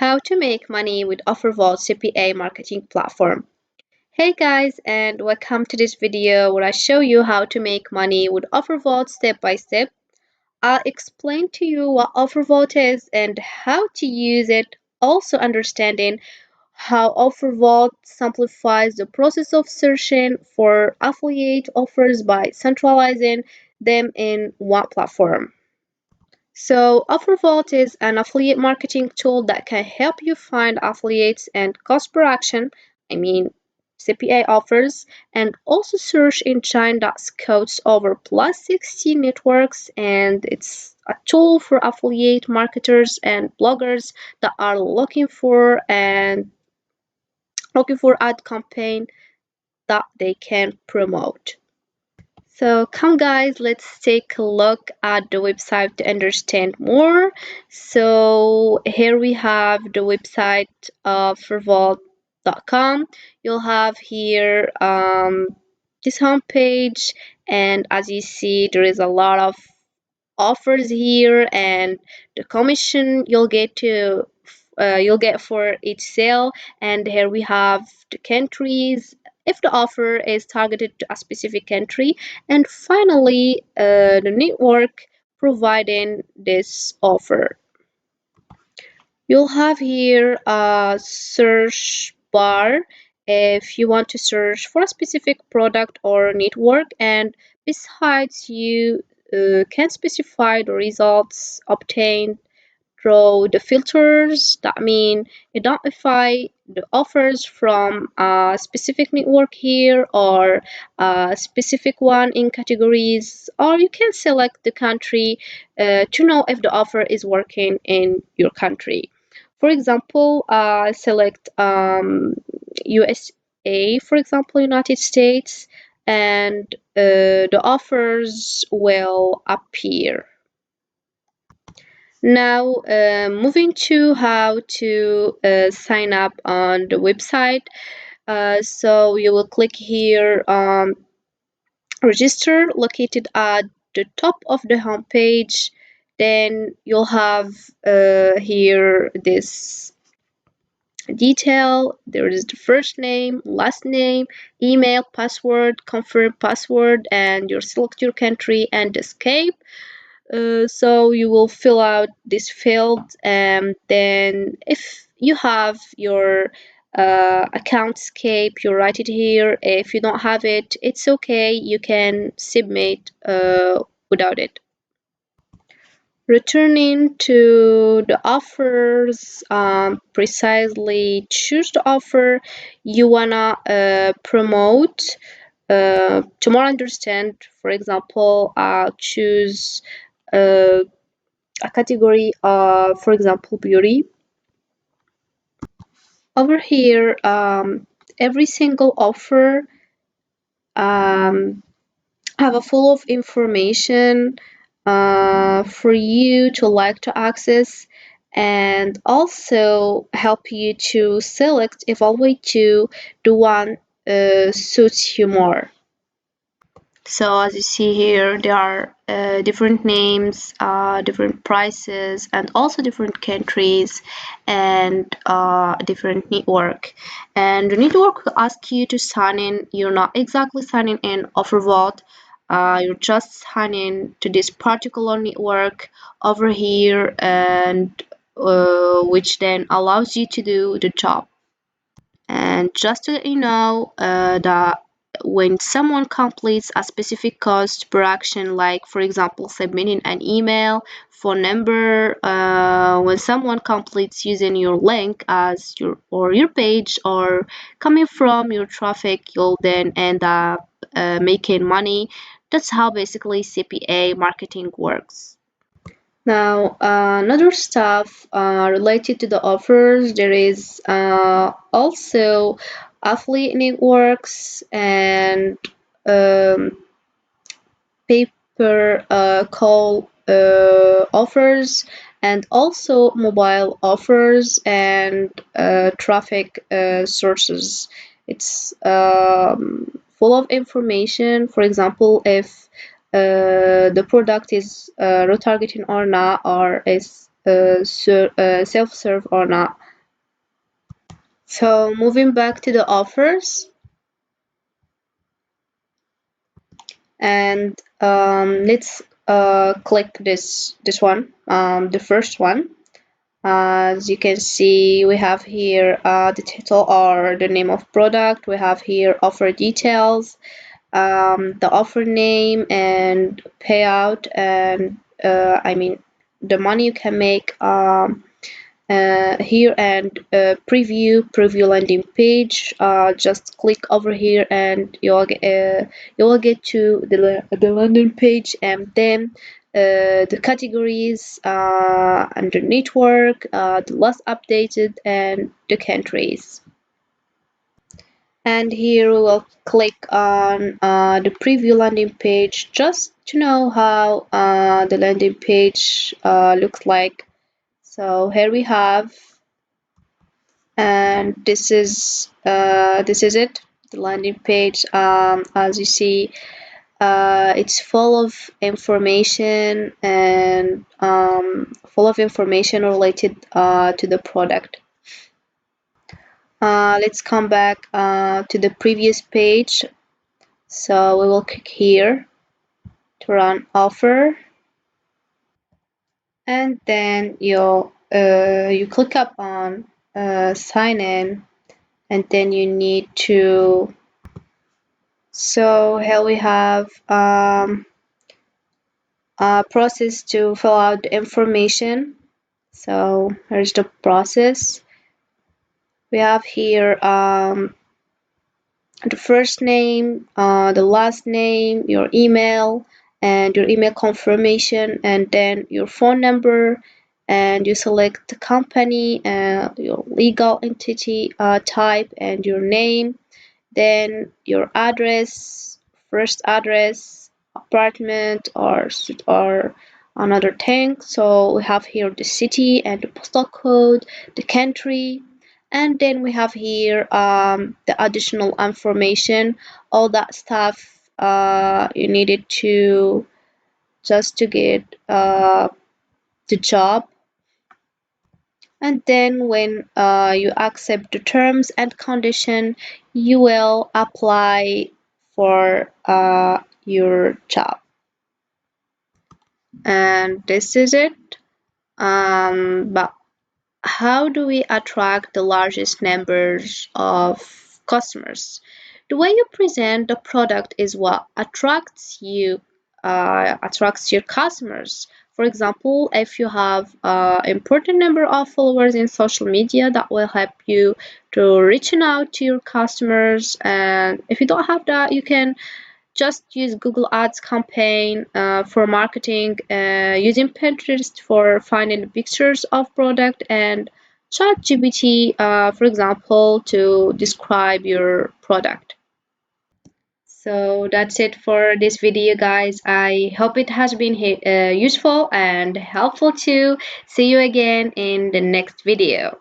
How to make money with OfferVault CPA marketing platform. Hey guys, and welcome to this video where I show you how to make money with OfferVault step by step. I'll explain to you what OfferVault is and how to use it, also understanding how OfferVault simplifies the process of searching for affiliate offers by centralizing them in one platform. So, OfferVault is an affiliate marketing tool that can help you find affiliates and cost per action, I mean CPA offers, and also search engine that scouts over plus 60 networks. And it's a tool for affiliate marketers and bloggers that are looking for ad campaign that they can promote. So come guys, let's take a look at the website to understand more. So here we have the website of Revolt.com. You'll have here this homepage, and as you see there is a lot of offers here, and the commission you'll get for each sale. And here we have the countries if the offer is targeted to a specific country, and finally the network providing this offer. You'll have here a search bar if you want to search for a specific product or network, and besides you can specify the results obtained through the filters that mean identify the offers from a specific network here or a specific one in categories, or you can select the country to know if the offer is working in your country. For example, select USA, for example, United States, and the offers will appear. Now, moving to how to sign up on the website. So you will click here on register located at the top of the home page. Then you'll have here this detail. There is the first name, last name, email, password, confirm password, and you select your country and escape. So you will fill out this field, and then if you have your account escape, you write it here. If you don't have it, it's okay, you can submit without it. Returning to the offers, precisely choose the offer you wanna promote. To more understand, for example, choose a category of, for example, beauty. Over here, every single offer have a full of information for you to like to access, and also help you to select, evaluate to the one suits you more. So as you see here, there are different names, different prices, and also different countries, and different network. And the network will ask you to sign in. You're not exactly signing in OfferVault. You're just signing to this particular network over here, and which then allows you to do the job. And just to let you know that when someone completes a specific cost per action, like for example submitting an email, phone number, when someone completes using your link as your page or coming from your traffic, you'll then end up making money. That's how basically CPA marketing works. Now, another stuff related to the offers, there is also affiliate networks and um, paper call offers, and also mobile offers and traffic sources. It's full of information. For example, if the product is retargeting or not, or is self-serve or not. So moving back to the offers, and let's click this one, the first one. As you can see, we have here the title or the name of product. We have here offer details, the offer name and payout, and I mean the money you can make here, and preview landing page. Just click over here and you will get to the landing page, and then the categories under network, the last updated, and the countries. And here we will click on the preview landing page just to know how the landing page looks like. So here we have, and this is it, the landing page. As you see, it's full of information, and full of information related to the product. Let's come back to the previous page. So we will click here to run offer, and then you click up on sign in, and then you need to. So here we have a process to fill out the information. So here's the process. We have here the first name, the last name, your email, and your email confirmation, and then your phone number, and you select the company, your legal entity type, and your name, then your address, first address, apartment, or another thing. So we have here the city and the postal code, the country, and then we have here the additional information, all that stuff you needed to just to get the job. And then when you accept the terms and condition, you will apply for your job. And this is it. But how do we attract the largest numbers of customers? The way you present the product is what attracts your customers. For example, if you have an important number of followers in social media, that will help you to reaching out to your customers. And if you don't have that, you can just use Google Ads campaign for marketing, using Pinterest for finding pictures of product, and ChatGPT, for example, to describe your product. So that's it for this video, guys. I hope it has been useful and helpful too. See you again in the next video.